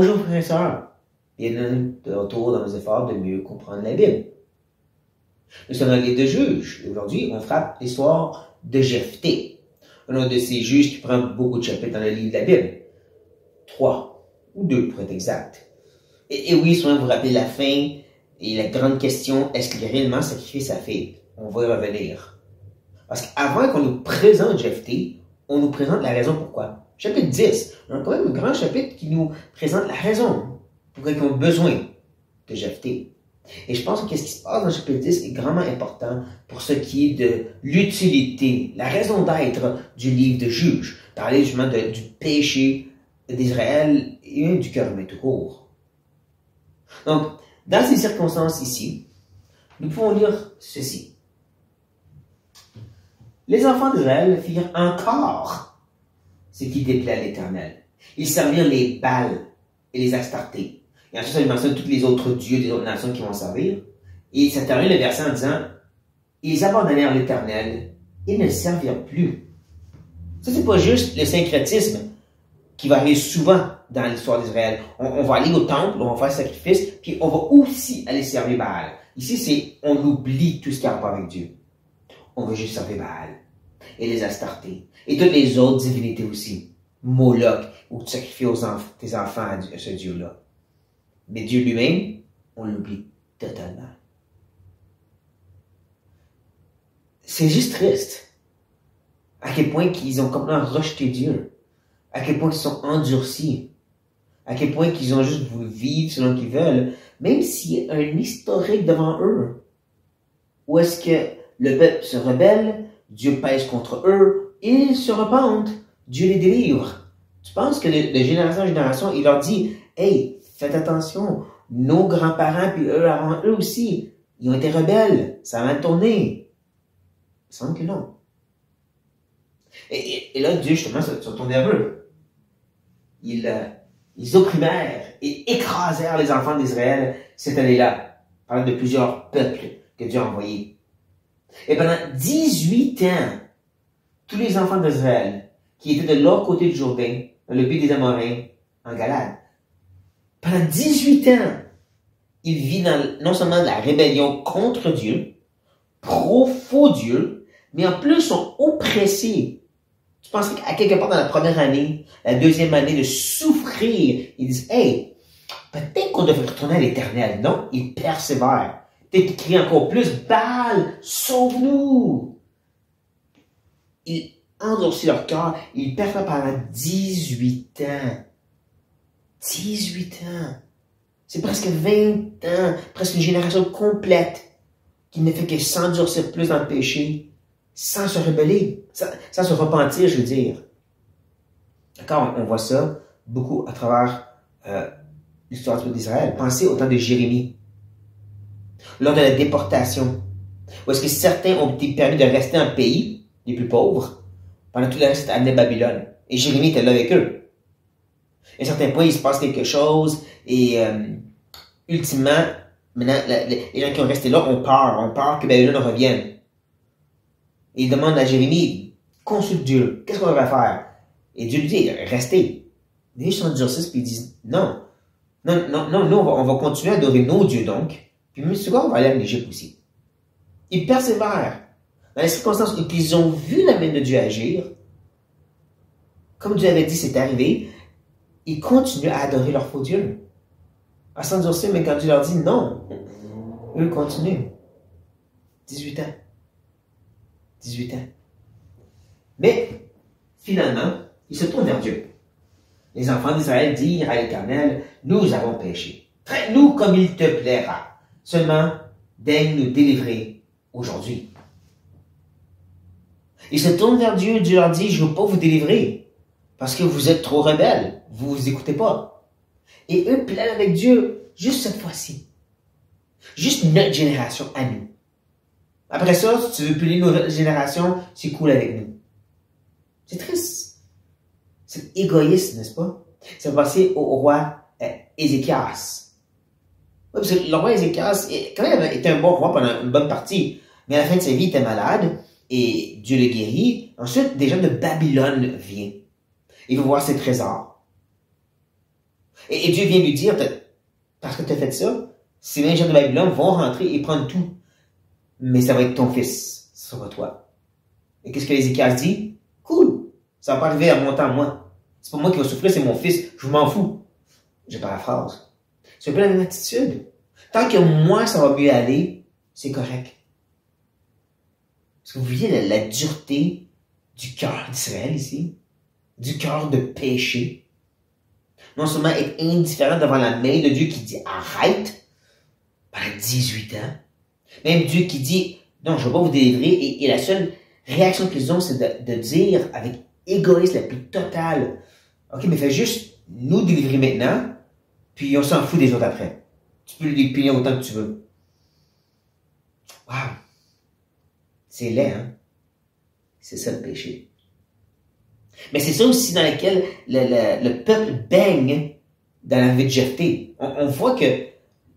Bonjour frères et sœurs, bienvenue de retour dans nos efforts de mieux comprendre la Bible. Nous sommes dans le livre de Juges, et aujourd'hui on frappe l'histoire de Jephthé, un de ces juges qui prend beaucoup de chapitres dans le livre de la Bible. 3 ou 2 pour être exact. Et oui, souvent vous rappelez la fin et la grande question, est-ce qu'il a réellement sacrifié sa fille? On va y revenir. Parce qu'avant qu'on nous présente Jephthé, on nous présente la raison pourquoi. Chapitre 10, on a quand même un grand chapitre qui nous présente la raison pourquoi ils ont besoin de Jephthé. Et je pense que ce qui se passe dans le chapitre 10 est grandement important pour ce qui est de l'utilité, la raison d'être du livre de Juges. Parler justement du péché d'Israël et même du cœur humain tout court. Donc, dans ces circonstances ici, nous pouvons lire ceci. Les enfants d'Israël firent encore ce qui déplaît à l'Éternel. Ils servirent les Baals et les Astartés. Et ensuite, ça lui mentionne tous les autres dieux des autres nations qui vont servir. Et ça termine le verset en disant, ils abandonnèrent l'Éternel et ne le servirent plus. Ça, c'est pas juste le syncrétisme qui va arriver souvent dans l'histoire d'Israël. On va aller au temple, on va faire sacrifice, puis on va aussi aller servir Baal. Ici, c'est on oublie tout ce qui a rapport avec Dieu. On veut juste servir Baal et les Astartés et toutes les autres divinités aussi. Moloch, où tu sacrifies tes enfants à ce Dieu-là. Mais Dieu lui-même, on l'oublie totalement. C'est juste triste. À quel point qu'ils ont complètement rejeté Dieu. À quel point ils sont endurcis. À quel point qu'ils ont juste voulu vivre selon qu'ils veulent. Même s'il y a un historique devant eux. Où est-ce que le peuple se rebelle, Dieu pèse contre eux, ils se repentent, Dieu les délivre. Tu penses que de génération en génération, il leur dit, hey, faites attention, nos grands-parents, puis eux avant eux aussi, ils ont été rebelles, ça a mal tourné. Il semble que non. Et là, Dieu, justement, se tourne vers eux. Ils opprimèrent et écrasèrent les enfants d'Israël cette année-là, parlant de plusieurs peuples que Dieu a envoyés. Et pendant 18 ans, tous les enfants d'Israël qui étaient de l'autre côté du Jourdain, dans le pays des Amoréens, en Galade, pendant 18 ans, ils vivent non seulement de la rébellion contre Dieu, pro-faux Dieu, mais en plus sont oppressés. Tu penses qu'à quelque part dans la première année, la deuxième année de souffrir, ils disent, hey, peut-être qu'on devrait retourner à l'Éternel. Non, ils persévèrent. Peut-être qu'ils crient encore plus, Baal, sauve-nous! Ils endurcissent leur cœur, ils persévèrent pendant 18 ans. 18 ans. C'est presque 20 ans, presque une génération complète qui ne fait que s'endurcir plus dans le péché, sans se rebeller, sans se repentir, je veux dire. D'accord, on voit ça beaucoup à travers l'histoire d'Israël. Pensez au temps de Jérémie. Lors de la déportation, où est-ce que certains ont été permis de rester en pays, les plus pauvres, pendant tout le reste amené à Babylone. Et Jérémie était là avec eux. À un certain point, il se passe quelque chose, et ultimement, maintenant, les gens qui ont resté là ont peur que Babylone revienne. Et ils demandent à Jérémie, consulte Dieu, qu'est-ce qu'on devrait faire? Et Dieu lui dit, restez. Les gens s'endurcissent, puis ils disent, non, nous, on va continuer à adorer nos dieux donc, puis même ce on va aller en Égypte aussi. Ils persévèrent. Dans les circonstances où ils ont vu la main de Dieu agir, comme Dieu avait dit, c'est arrivé, ils continuent à adorer leur faux Dieu. À s'endurcir, mais quand Dieu leur dit non, eux continuent. 18 ans. 18 ans. Mais, finalement, ils se tournent vers Dieu. Les enfants d'Israël dirent à l'Éternel, nous avons péché. Traite-nous comme il te plaira. Seulement, daigne nous délivrer aujourd'hui. Ils se tournent vers Dieu, Dieu leur dit, je ne veux pas vous délivrer, parce que vous êtes trop rebelles, vous ne vous écoutez pas. Et eux plaident avec Dieu, juste cette fois-ci. Juste notre génération à nous. Après ça, si tu veux punir nos générations, c'est cool avec nous. C'est triste. C'est égoïste, n'est-ce pas? Ça va passer au roi Ézéchias. Oui, parce que le roi Ézéchias, quand même, était un bon roi pendant une bonne partie. Mais à la fin de sa vie, il était malade et Dieu le guérit. Ensuite, des gens de Babylone viennent. Il va voir ses trésors. Et Dieu vient lui dire, parce que tu as fait ça, ces 20 gens de Babylone vont rentrer et prendre tout. Mais ça va être ton fils, ce sera toi. Et qu'est-ce que Ézéchias dit? Cool, ça va pas arriver à mon temps, moi. C'est pas moi qui vais souffrir, c'est mon fils, je m'en fous. Je paraphrase. C'est un peu la même attitude. Tant que moi, ça va mieux aller, c'est correct. Est-ce que vous voyez la dureté du cœur d'Israël ici? Du cœur de péché? Non seulement être indifférent devant la main de Dieu qui dit arrête pendant 18 ans, même Dieu qui dit non, je ne vais pas vous délivrer, et la seule réaction qu'ils ont, c'est de dire avec égoïsme la plus totale, ok, mais fais juste nous délivrer maintenant, puis on s'en fout des autres après. Tu peux les punir autant que tu veux. Wow! C'est laid, hein? C'est ça le péché. Mais c'est ça aussi dans lequel le peuple baigne dans la vie de Jephthé. On voit que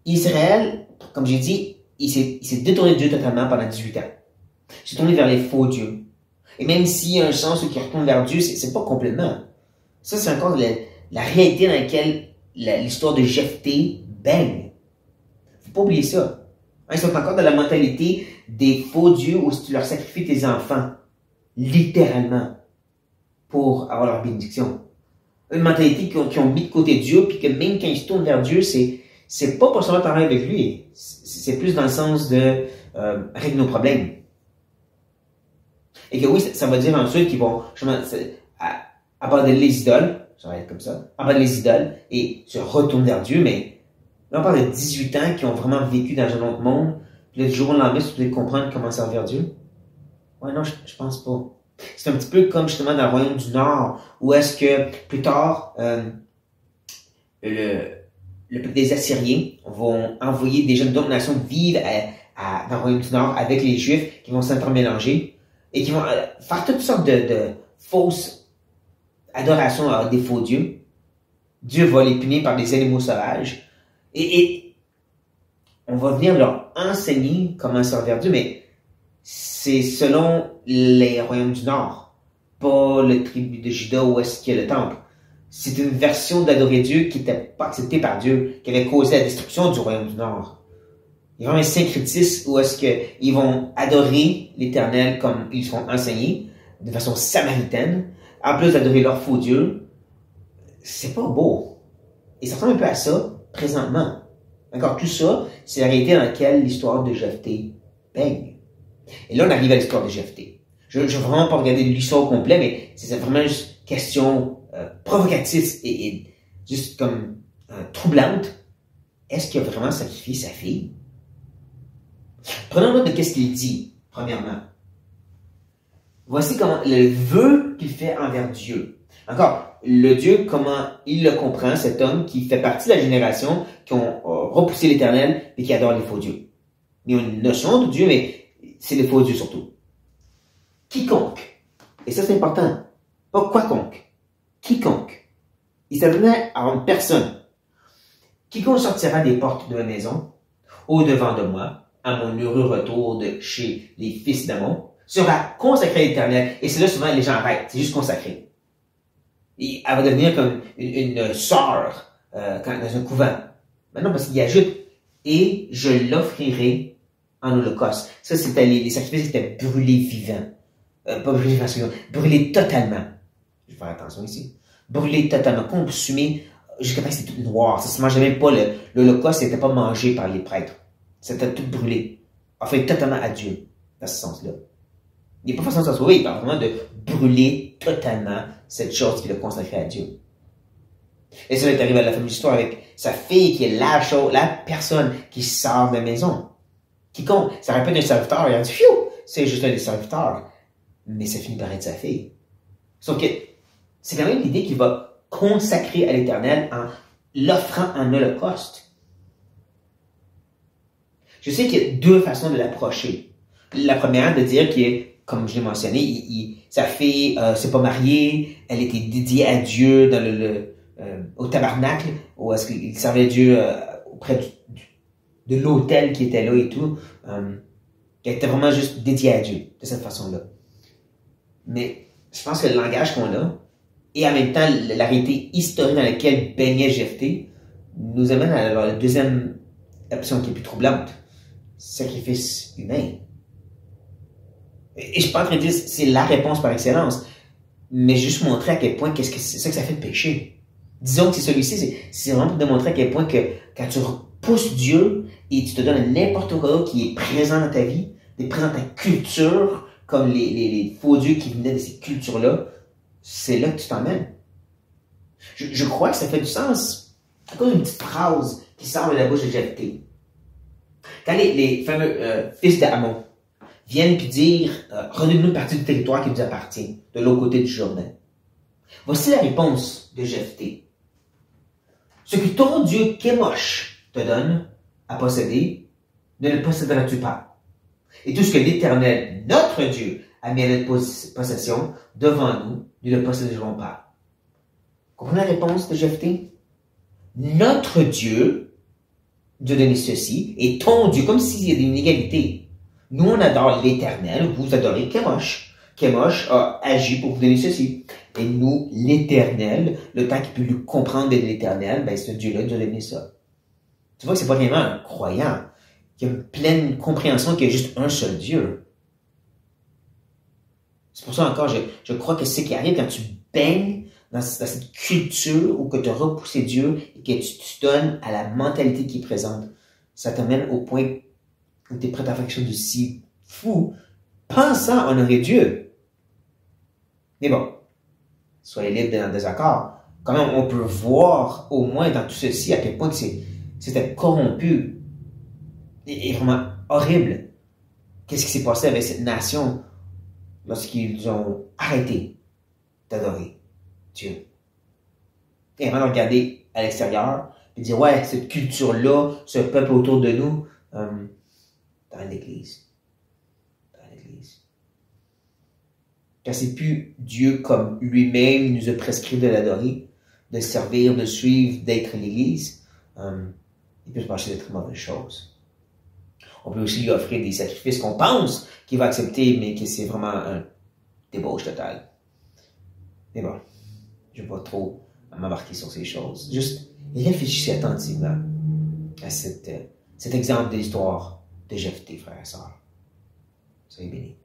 Israël, comme j'ai dit, il s'est détourné de Dieu totalement pendant 18 ans. Il s'est tourné vers les faux dieux. Et même s'il y a un sens qui retourne vers Dieu, c'est pas complètement. Ça, c'est encore la réalité dans laquelle l'histoire de Jephthé baigne. Faut pas oublier ça. Hein, ils sont encore dans la mentalité des faux dieux où si tu leur sacrifies tes enfants, littéralement, pour avoir leur bénédiction. Une mentalité qui ont mis de côté Dieu, puis que même quand ils se tournent vers Dieu, c'est pas pour seulement parler avec lui. C'est plus dans le sens de régler nos problèmes. Et que oui, ça va dire ensuite qu'ils vont abandonner les idoles, ça va être comme ça, abandonner les idoles et se retourner vers Dieu, mais là on parle de 18 ans qui ont vraiment vécu dans un autre monde, puis le jour au lendemain, vous devez comprendre comment servir Dieu. Ouais, non, je pense pas. C'est un petit peu comme justement dans le royaume du Nord, où est-ce que plus tard, le peuple des Assyriens vont envoyer des jeunes d'autres nations vivre dans le royaume du Nord avec les Juifs qui vont s'intermélanger et qui vont faire toutes sortes de fausses adorations à des faux dieux. Dieu va les punir par des animaux sauvages et on va venir leur enseigner comment servir Dieu, mais c'est selon les royaumes du Nord, pas le tribu de Juda où est-ce qu'il y a le temple. C'est une version d'adorer Dieu qui n'était pas acceptée par Dieu, qui avait causé la destruction du royaume du Nord. Il y a vraiment un syncrétisme où est-ce qu'ils vont adorer l'Éternel comme ils seront enseignés, de façon samaritaine, en plus d'adorer leur faux Dieu. C'est pas beau. Et ça ressemble un peu à ça, présentement. Encore tout ça, c'est la réalité dans laquelle l'histoire de Jephthé baigne. Et là, on arrive à l'histoire de Jephthé. Je ne vais vraiment pas regarder l'histoire au complet, mais c'est vraiment juste une question provocative et juste comme troublante. Est-ce qu'il a vraiment sacrifié sa fille? Prenons note de ce qu'il dit, premièrement. Voici comment le vœu qu'il fait envers Dieu. Encore, le Dieu, comment il le comprend, cet homme qui fait partie de la génération qui ont repoussé l'Éternel et qui adore les faux dieux. Il y a une notion de Dieu, mais c'est les faux dieux surtout. Quiconque, et ça c'est important, pas quoiconque, quiconque, il s'adressait à une personne. Quiconque sortira des portes de ma maison, au-devant de moi, à mon heureux retour de chez les fils d'Amon, sera consacré à l'Éternel. Et c'est là souvent les gens arrêtent, c'est juste consacré. Et elle va devenir comme une sœur dans un couvent. Maintenant, parce qu'il ajoute, et je l'offrirai en holocauste. Ça, c'était les sacrifices qui étaient brûlés vivants. Pas brûlés vivants, brûlés totalement. Je vais faire attention ici. Brûlés totalement, consumés, jusqu'à ce que c'était tout noir. Ça se mangeait même pas, l'holocauste n'était pas mangé par les prêtres. C'était tout brûlé. Enfin, totalement à Dieu, dans ce sens-là. Il n'est pas façon de s'en sauver, il parle vraiment de brûler totalement cette chose qu'il a consacrée à Dieu. Et ça est arrivé à la fameuse histoire avec sa fille qui est la personne qui sort de la maison. Quiconque, ça rappelle un serviteur, il a dit, pfiou, c'est juste un des serviteurs. Mais ça finit par être sa fille. Sauf que c'est quand même l'idée qu'il va consacrer à l'Éternel en l'offrant en holocauste. Je sais qu'il y a deux façons de l'approcher. La première, de dire qu'il est, comme je l'ai mentionné, sa fille s'est pas mariée, elle était dédiée à Dieu dans au tabernacle, où est-ce qu'il servait Dieu auprès de l'autel qui était là et tout. Elle était vraiment juste dédiée à Dieu, de cette façon-là. Mais je pense que le langage qu'on a, et en même temps, la réalité historique dans laquelle baignait Jephthé nous amène à la deuxième option qui est plus troublante. Sacrifice humain. Et je suis pas en train de dire que c'est la réponse par excellence, mais juste montrer à quel point qu'est-ce que c'est ça que ça fait de péché. Disons que c'est celui-ci, c'est vraiment pour démontrer à quel point que quand tu repousses Dieu et tu te donnes n'importe quoi qui est présent dans ta vie, qui est présent dans ta culture, comme les faux dieux qui venaient de ces cultures-là, c'est là que tu t'emmènes. Je crois que ça fait du sens. C'est comme une petite phrase qui sort de la bouche de Jephthé. Quand les fameux fils d'Amon viennent puis dire redonnez-nous une partie du territoire qui nous appartient, de l'autre côté du Jourdain. Voici la réponse de Jephthé. Ce que ton Dieu Kémosh te donne à posséder, ne le posséderas-tu pas. Et tout ce que l'Éternel, notre Dieu, a mis à notre possession devant nous, ne le posséderons pas. Comprenez la réponse de Jephthé? Notre Dieu nous a donné ceci, et ton Dieu, comme s'il y avait une égalité. Nous, on adore l'Éternel, vous adorez Kémosh. Kémosh a agi pour vous donner ceci. Et nous, l'Éternel, le temps qu'il peut lui comprendre de l'Éternel, ben, ce Dieu-là nous a donné ça. Tu vois que c'est pas vraiment un croyant qui a une pleine compréhension qu'il y a juste un seul Dieu. C'est pour ça encore, je crois que c'est ce qui arrive quand tu baignes dans cette culture où que tu as repoussé Dieu et que tu te donnes à la mentalité qui est présente. Ça t'amène au point où tu es prêt à faire quelque chose de si fou, pensant honorer Dieu. Mais bon, soyez libres d'un désaccord. Quand même, on peut voir au moins dans tout ceci à quel point c'était corrompu et vraiment horrible. Qu'est-ce qui s'est passé avec cette nation lorsqu'ils ont arrêté d'adorer Dieu? Et avant de regarder à l'extérieur et dire, ouais, cette culture-là, ce peuple autour de nous, dans l'Église. Car c'est plus Dieu comme lui-même nous a prescrit de l'adorer, de servir, de suivre, d'être l'Église. Il peut se passer de très mauvaises choses. On peut aussi lui offrir des sacrifices qu'on pense qu'il va accepter, mais que c'est vraiment un débauche total. Mais bon, je ne vais pas trop m'embarquer sur ces choses. Juste réfléchissez attentivement à cet exemple de l'histoire de Jephthé, frères et sœurs. Soyez bénis.